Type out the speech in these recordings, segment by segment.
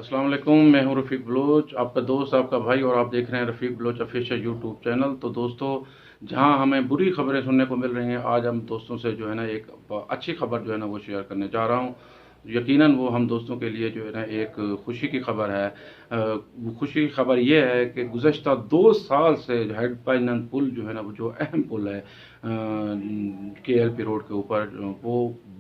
अस्सलाम वालेकुम, मैं हूं रफ़ीक बलोच, आपका दोस्त, आपका भाई, और आप देख रहे हैं रफ़ीक बलोच ऑफिशियल यूट्यूब चैनल। तो दोस्तों, जहां हमें बुरी खबरें सुनने को मिल रही हैं, आज हम दोस्तों से जो है ना एक अच्छी खबर जो है ना वो शेयर करने जा रहा हूं। यकीनन वो हम दोस्तों के लिए जो है ना एक खुशी की खबर है। वो खुशी की खबर ये है कि गुज़श्ता 2 साल से हेड पाइनन पुल जो है ना, वो जो अहम पुल है केएलपी रोड के ऊपर, वो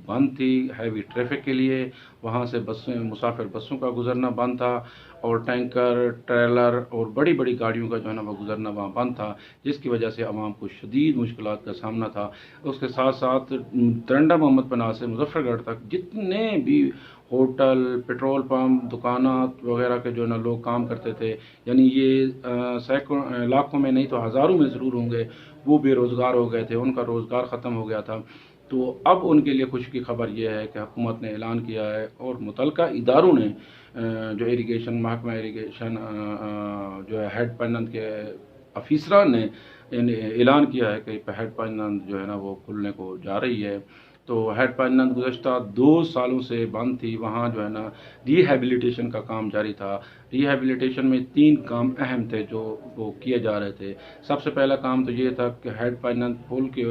बंद थी हैवी ट्रैफिक के लिए। वहाँ से बसें, मुसाफिर बसों का गुजरना बंद था, और टैंकर, ट्रेलर और बड़ी बड़ी गाड़ियों का जो है ना वो गुजरना वहाँ बंद था, जिसकी वजह से आवाम को शदीद मुश्किलात का सामना था। उसके साथ साथ तरंडा मोहम्मद पनाह से मुजफ्फरगढ़ तक जितने भी होटल, पेट्रोल पंप, दुकानात वगैरह के जो है ना लोग काम करते थे, यानी ये सैकड़ों लाखों में नहीं तो हज़ारों में ज़रूर होंगे, वो बेरोज़गार हो गए थे, उनका रोज़गार ख़त्म हो गया था। तो अब उनके लिए खुशी की खबर ये है कि हुकूमत ने ऐलान किया है और मुतलका इदारों ने जो इरिगेशन, महकमा इरिगेशन जो है हेड पैनल के अफीसरान ने ऐलान किया है कि हेड पैनल जो है ना वो खुलने को जा रही है। तो हेड पैनल गुज़श्ता 2 सालों से बंद थी, वहाँ जो है ना रिहैबिलिटेशन का काम जारी था। रिहैबिलिटेशन में 3 काम अहम थे जो वो किए जा रहे थे। सबसे पहला काम तो ये था कि हेड पैनल पुल कि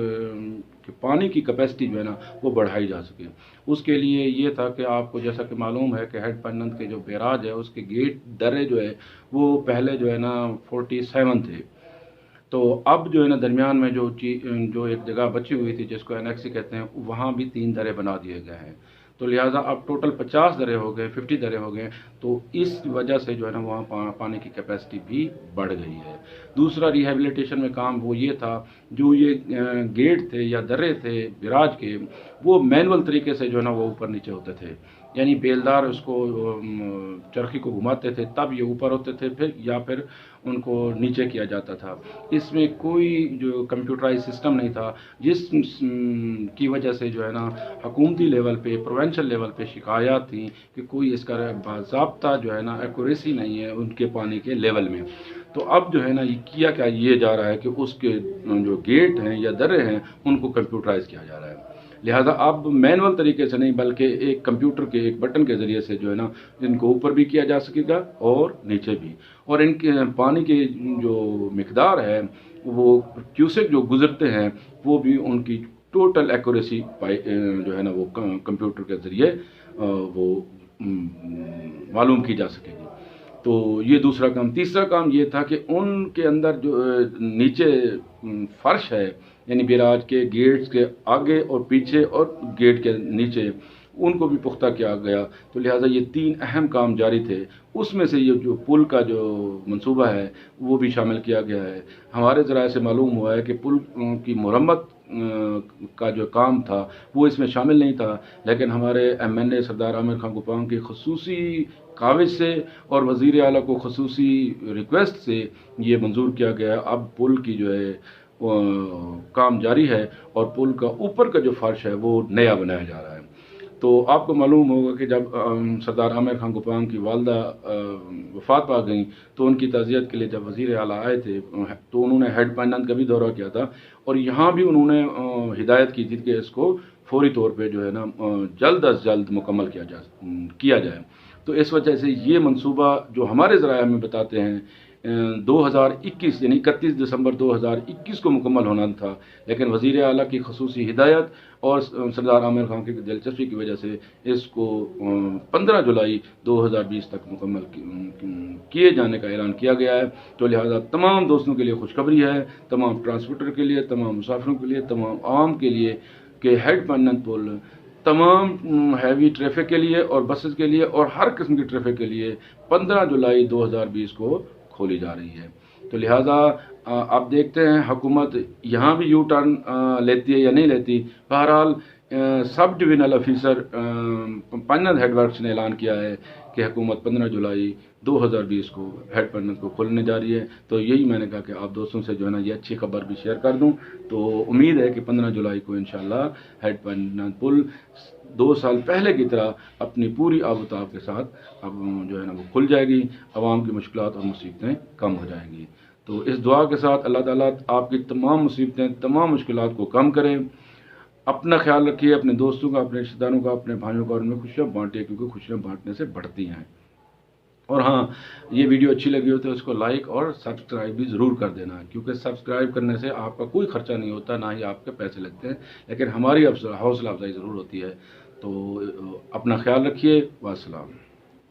पानी की कैपेसिटी जो है ना वो बढ़ाई जा सके। उसके लिए ये था कि आपको जैसा कि मालूम है कि हेड पैनल के जो बैराज है उसके गेट दर्रे जो है वो पहले जो है ना 47 थे। तो अब जो है ना दरमियान में जो एक जगह बची हुई थी जिसको एनेक्सी कहते हैं, वहाँ भी 3 दरे बना दिए गए हैं। तो लिहाजा अब टोटल 50 दरे हो गए, 50 दरे हो गए। तो इस वजह से जो है ना वहाँ पानी की कैपेसिटी भी बढ़ गई है। दूसरा रिहैबिलिटेशन में काम वो ये था, जो ये गेट थे या दर्रे थे बिराज के, वो मैनुअल तरीके से जो है ना वो ऊपर नीचे होते थे। यानी बेलदार उसको चरखी को घुमाते थे तब ये ऊपर होते थे, फिर उनको नीचे किया जाता था। इसमें कोई जो कंप्यूटराइज सिस्टम नहीं था, जिस की वजह से जो है ना हुकूमती लेवल पे, प्रोवेंशल लेवल पे शिकायत थी कि कोई इसका बाज़ाब्ता जो है ना एक्यूरेसी नहीं है उनके पानी के लेवल में। तो अब जो है ना ये किया क्या ये जा रहा है कि उसके जो गेट हैं या दर्रे हैं उनको कंप्यूटराइज किया जा रहा है। लिहाजा अब मैनुअल तरीके से नहीं बल्कि एक कंप्यूटर के एक बटन के ज़रिए से जो है ना इनको ऊपर भी किया जा सकेगा और नीचे भी। और इनके पानी की जो मिकदार है, वो क्यूसेक जो गुजरते हैं, वो भी उनकी टोटल एक्यूरेसी जो है ना वो कंप्यूटर के ज़रिए वो मालूम की जा सकेगी। तो ये दूसरा काम। तीसरा काम ये था कि उनके अंदर जो नीचे फर्श है, यानी बिराज के गेट्स के आगे और पीछे और गेट के नीचे, उनको भी पुख्ता किया गया। तो लिहाजा ये 3 अहम काम जारी थे। उसमें से ये जो पुल का जो मंसूबा है वो भी शामिल किया गया है। हमारे ज़राए से मालूम हुआ है कि पुल की मुरम्मत का जो काम था वो इसमें शामिल नहीं था, लेकिन हमारे एमएनए सरदार आमिर खान गुपांग की खसूसी काविश से और वज़ीर आला को खसूसी रिक्वेस्ट से ये मंजूर किया गया। अब पुल की जो है काम जारी है और पुल का ऊपर का जो फर्श है वो नया बनाया जा रहा है। तो आपको मालूम होगा कि जब सरदार आमिर खान गुपांग की वालदा वफ़ात पा गई, तो उनकी ताज़ियत के लिए जब वज़ीर आला आए थे तो उन्होंने हेड पैनल का भी दौरा किया था, और यहाँ भी उन्होंने हिदायत की थी कि इसको फौरी तौर पे जो है ना जल्द अज जल्द मुकम्मल किया जाए। तो इस वजह से ये मंसूबा जो हमारे ज़राए हमें बताते हैं 2021 यानी 31 दिसंबर 2021 को मुकम्मल होना था, लेकिन वज़ीर आला की खसूसी हिदायत और सरदार आमिर खान की दिलचस्पी की वजह से इसको 15 जुलाई 2020 तक मुकम्मल किए जाने का ऐलान किया गया है। तो लिहाजा तमाम दोस्तों के लिए खुशखबरी है, तमाम ट्रांसपोर्टर के लिए, तमाम मुसाफिरों के लिए, तमाम आवाम के लिए, कि हेड पैनल पुल तमाम हैवी ट्रैफिक के लिए और बसेस के लिए और हर किस्म की ट्रैफिक के लिए 15 जुलाई 2020 को खोली जा रही है। तो लिहाजा आप देखते हैं हुकूमत यहाँ भी यू टर्न लेती है या नहीं लेती। बहरहाल sub divisional officer panel headworks ने ऐलान किया है कि हुकूमत 15 जुलाई 2020 को हेड पैनल को खोलने जा रही है। तो यही मैंने कहा कि आप दोस्तों से जो है ना ये अच्छी खबर भी शेयर कर दूं। तो उम्मीद है कि 15 जुलाई को इंशाल्लाह हेड पैनल पुल 2 साल पहले की तरह अपनी पूरी आबोताब के साथ अब जो है ना वो खुल जाएगी, आवाम की मुश्किलात और मुसीबतें कम हो जाएंगी। तो इस दुआ के साथ अल्लाह ताला आपकी तमाम मुसीबतें, तमाम मुश्किलात को कम करें। अपना ख्याल रखिए, अपने दोस्तों का, अपने रिश्तेदारों का, अपने भाइयों का, और उनमें खुशियाँ बांटिए, क्योंकि खुशियाँ बांटने से बढ़ती हैं। اور ہاں، یہ ویڈیو اچھی لگی ہو تو اس کو لائک اور سبسکرائب بھی ضرور کر دینا، کیونکہ سبسکرائب کرنے سے آپ کا کوئی خرچہ نہیں ہوتا، نہ ہی آپ کے پیسے لگتے ہیں، لیکن ہماری حوصلہ افزائی ضرور ہوتی ہے۔ تو اپنا خیال رکھیے، والسلام۔